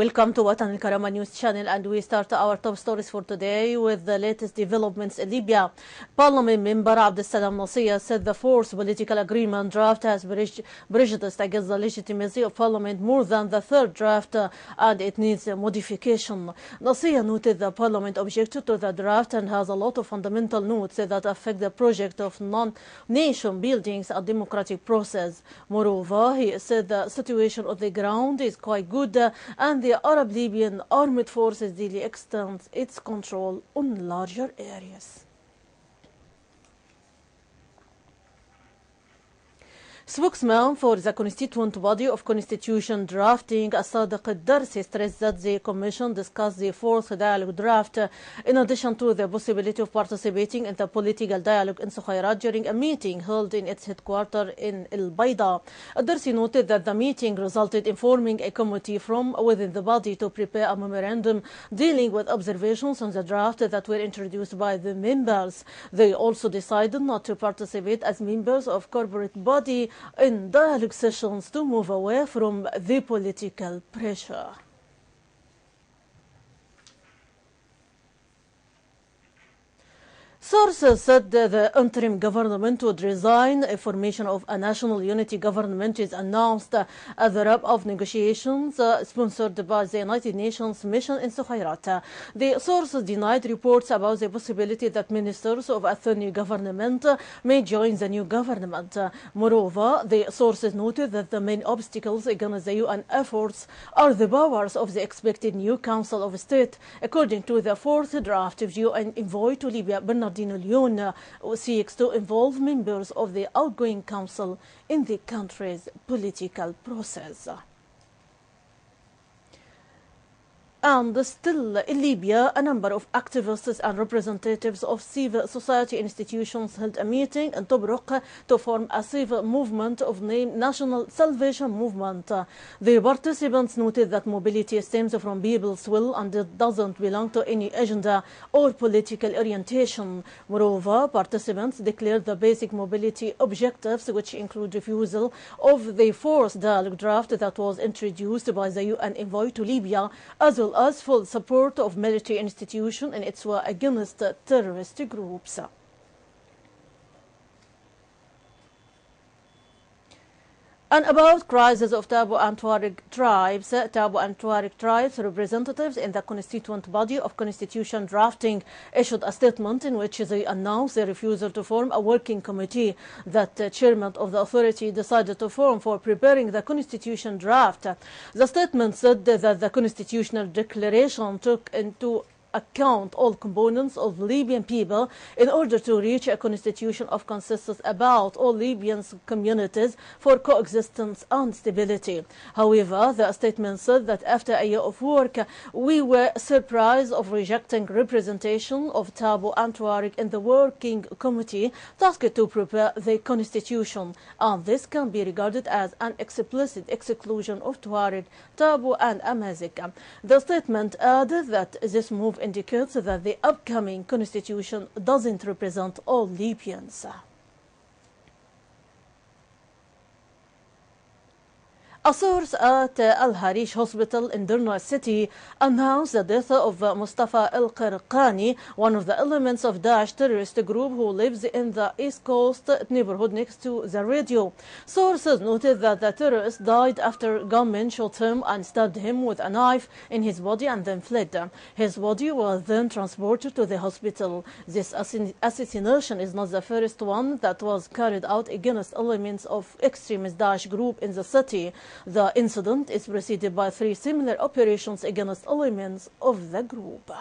Welcome to Watan الكرامة news channel, and we start our top stories for today with the latest developments in Libya. Parliament member Abdessalam Nasir said the fourth political agreement draft has prejudiced against the legitimacy of Parliament more than the third draft and it needs modification. Nasir noted the Parliament objected to the draft and has a lot of fundamental notes that affect the project of nation buildings and democratic process. Moreover, he said the situation on the ground is quite good and the Arab Libyan armed forces daily extends its control on larger areas. Spokesman for the constituent body of constitution drafting, Sadiq al-Darsi, stressed that the commission discussed the fourth dialogue draft in addition to the possibility of participating in the political dialogue in Sukhayrat during a meeting held in its headquarters in al-Bayda. Al-Darsi noted that the meeting resulted in forming a committee from within the body to prepare a memorandum dealing with observations on the draft that were introduced by the members. They also decided not to participate as members of corporate body in dialogue sessions to move away from the political pressure. Sources said the interim government would resign if formation of a national unity government is announced at the wrap of negotiations sponsored by the United Nations mission in Sukhayrat. The sources denied reports about the possibility that ministers of a new government may join the new government. Moreover, the sources noted that the main obstacles against the UN efforts are the powers of the expected new Council of State. According to the fourth draft of UN envoy to Libya, Leon seeks to involve members of the outgoing council in the country's political process. And still in Libya, a number of activists and representatives of civil society institutions held a meeting in Tobruk to form a civil movement of named National Salvation Movement. The participants noted that mobility stems from people's will and it doesn't belong to any agenda or political orientation. Moreover, participants declared the basic mobility objectives, which include refusal of the fourth dialogue draft that was introduced by the UN envoy to Libya, as well as full support of military institutions in its war against terrorist groups. And about crisis of Tabo and Tuareg tribes, Tabo and Tuareg tribes representatives in the constituent body of constitution drafting issued a statement in which they announced their refusal to form a working committee that the chairman of the authority decided to form for preparing the constitution draft. The statement said that the constitutional declaration took into account all components of Libyan people in order to reach a constitution of consensus about all Libyan communities for coexistence and stability. However, the statement said that after a year of work, we were surprised of rejecting representation of Tabo and Tuareg in the working committee tasked to prepare the constitution, and this can be regarded as an explicit exclusion of Tuareg, Tabo and Amazigh. The statement added that this move indicates that the upcoming constitution doesn't represent all Libyans. A source at Al Harish Hospital in Derna City announced the death of Mustafa al-Qarqani, one of the elements of Daesh terrorist group who lives in the East Coast neighborhood next to the radio. Sources noted that the terrorist died after gunmen shot him and stabbed him with a knife in his body and then fled. His body was then transported to the hospital. This assassination is not the first one that was carried out against elements of extremist Daesh group in the city. The incident is preceded by 3 similar operations against elements of the group.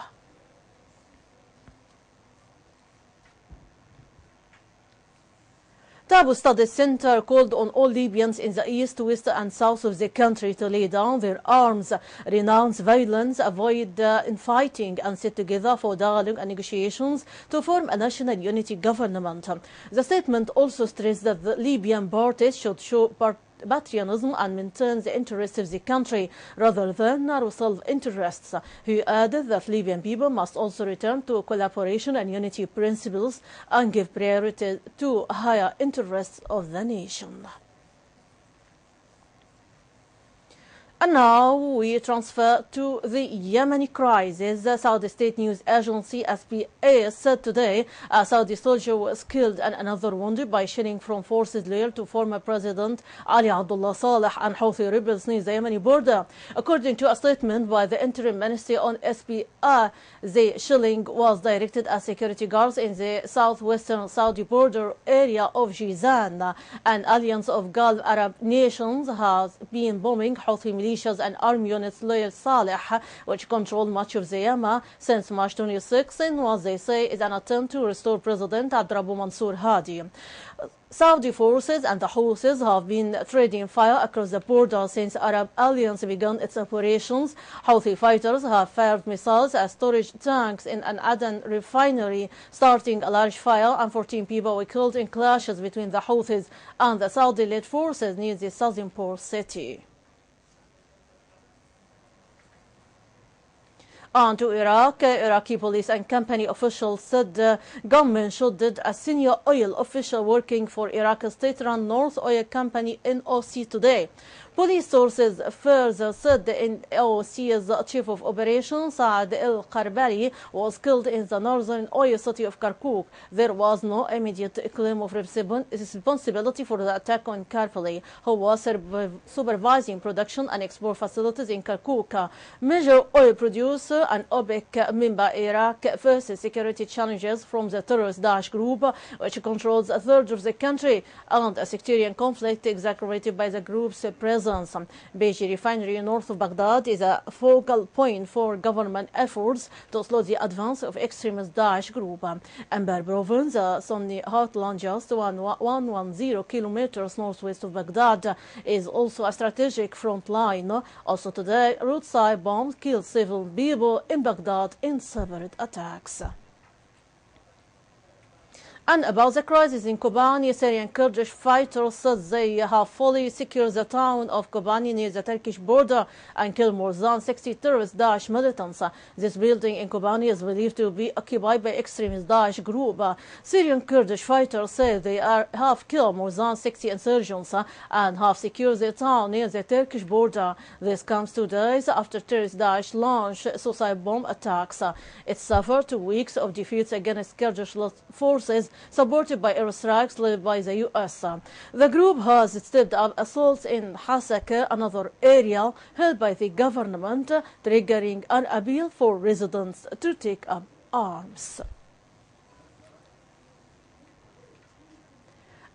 Tabo Studies Center called on all Libyans in the east, west and south of the country to lay down their arms, renounce violence, avoid infighting and sit together for dialogue and negotiations to form a national unity government. The statement also stressed that the Libyan parties should show patriotism and maintain the interests of the country rather than narrow self-interests. He added that Libyan people must also return to collaboration and unity principles and give priority to higher interests of the nation. And now we transfer to the Yemeni crisis. The Saudi state news agency SBS said today a Saudi soldier was killed and another wounded by shelling from forces loyal to former President Ali Abdullah Saleh and Houthi rebels near the Yemeni border. According to a statement by the interim ministry on SBS, the shelling was directed at security guards in the southwestern Saudi border area of Jizan. An alliance of Gulf Arab nations has been bombing Houthi militias and army units loyal Saleh, which control much of the Yemen since March 26, in what they say is an attempt to restore President Abdurrahman Mansour Hadi. Saudi forces and the Houthis have been trading fire across the border since Arab Alliance began its operations. Houthi fighters have fired missiles at storage tanks in an Aden refinery, starting a large fire, and 14 people were killed in clashes between the Houthis and the Saudi-led forces near the southern port city. On to Iraq. Iraqi police and company officials said gunmen shot dead a senior oil official working for Iraq's state-run North Oil Company NOC today. Police sources further said the NOC's chief of operations, Saad al-Qarbari, was killed in the northern oil city of Kirkuk. There was no immediate claim of responsibility for the attack on Qarbari, who was supervising production and export facilities in Kirkuk. Major oil producer and OPEC member Iraq faces security challenges from the terrorist Daesh group, which controls a third of the country, and a sectarian conflict exacerbated by the group's presence. Beji refinery north of Baghdad is a focal point for government efforts to slow the advance of extremist Daesh group. Anbar province, a Sunni heartland just 110 kilometers northwest of Baghdad, is also a strategic front line. Also today, roadside bombs killed civil people in Baghdad in separate attacks. And about the crisis in Kobani, Syrian Kurdish fighters said they have fully secured the town of Kobani near the Turkish border and killed more than 60 terrorist Daesh militants. This building in Kobani is believed to be occupied by extremist Daesh group. Syrian Kurdish fighters say they have killed more than 60 insurgents and have secured the town near the Turkish border. This comes 2 days after terrorist Daesh launched suicide bomb attacks. It suffered 2 weeks of defeats against Kurdish forces supported by airstrikes led by the U.S. The group has stepped up assaults in Hasaka, another area held by the government, triggering an appeal for residents to take up arms.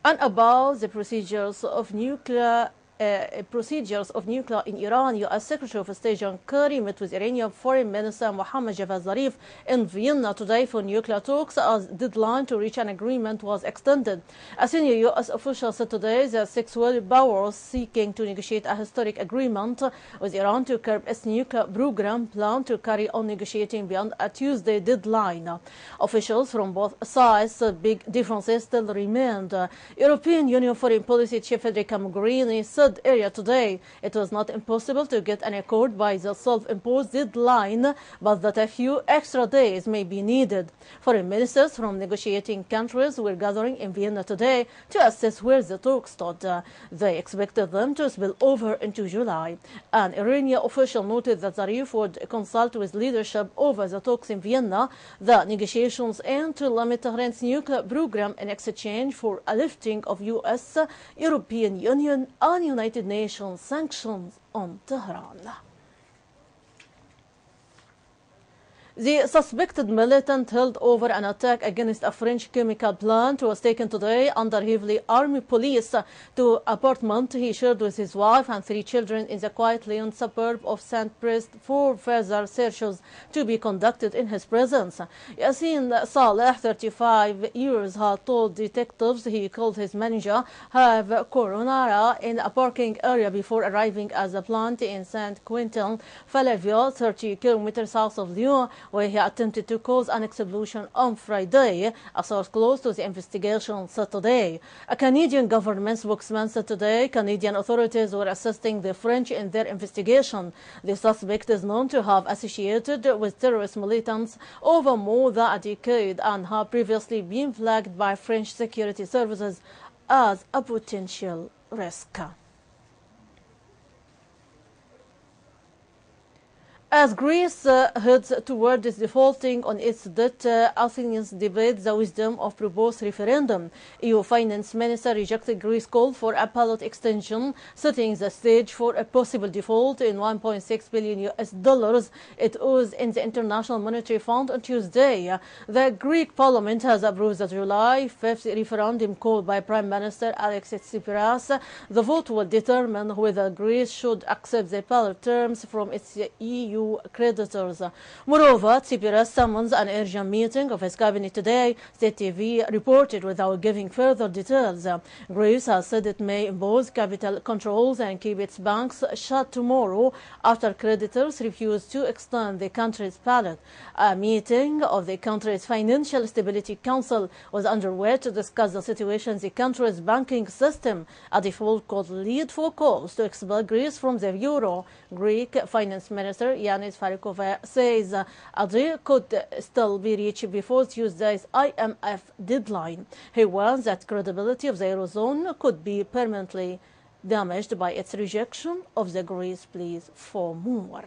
And about the procedures of nuclear in Iran, U.S. Secretary of State John Kerry met with Iranian Foreign Minister Mohammad Javad Zarif in Vienna today for nuclear talks as deadline to reach an agreement was extended. A senior U.S. official said today that 6 world powers seeking to negotiate a historic agreement with Iran to curb its nuclear program plan to carry on negotiating beyond a Tuesday deadline. Officials from both sides said big differences still remained. European Union Foreign Policy Chief Federica Mogherini said earlier today it was not impossible to get an accord by the self-imposed deadline, but that a few extra days may be needed. Foreign ministers from negotiating countries were gathering in Vienna today to assess where the talks stood. They expected them to spill over into July. An Iranian official noted that Zarif would consult with leadership over the talks in Vienna. The negotiations aim to limit Tehran's nuclear program in exchange for a lifting of U.S., European Union and United Nations sanctions on Tehran. The suspected militant held over an attack against a French chemical plant was taken today under heavily armed police to an apartment he shared with his wife and 3 children in the quiet Lyon suburb of Saint-Priest for further searches to be conducted in his presence. Yassine Saleh, 35 years, had told detectives he called his manager have coronara in a parking area before arriving at the plant in Saint-Quentin, Falaville, 30 kilometers south of Lyon, where he attempted to cause an explosion on Friday. A source close to the investigation said today. A Canadian government spokesman said today Canadian authorities were assisting the French in their investigation. The suspect is known to have associated with terrorist militants over more than a decade and had previously been flagged by French security services as a potential risk. As Greece heads towards defaulting on its debt, Athens debate the wisdom of proposed referendum. EU Finance Minister rejected Greece's call for a ballot extension, setting the stage for a possible default in $1.6 billion it owes in the International Monetary Fund on Tuesday. The Greek Parliament has approved the July 5th referendum called by Prime Minister Alexis Tsipras. The vote will determine whether Greece should accept the ballot terms from its EU creditors. Moreover, Tsipras summons an urgent meeting of his cabinet today, State TV reported, without giving further details. Greece has said it may impose capital controls and keep its banks shut tomorrow after creditors refuse to extend the country's ballot. A meeting of the country's Financial Stability Council was underway to discuss the situation in the country's banking system. A default could lead for calls to expel Greece from the euro. Greek Finance Minister Yanis Varoufakis says a deal could still be reached before Tuesday's IMF deadline. He warns that credibility of the Eurozone could be permanently damaged by its rejection of the Greece pleas for more.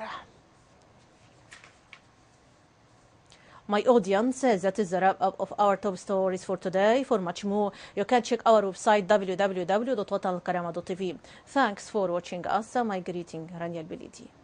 My audience says that is the wrap-up of our top stories for today. For much more, you can check our website www.الكرامة.tv. Thanks for watching us. My greeting, Rانيا البليدي.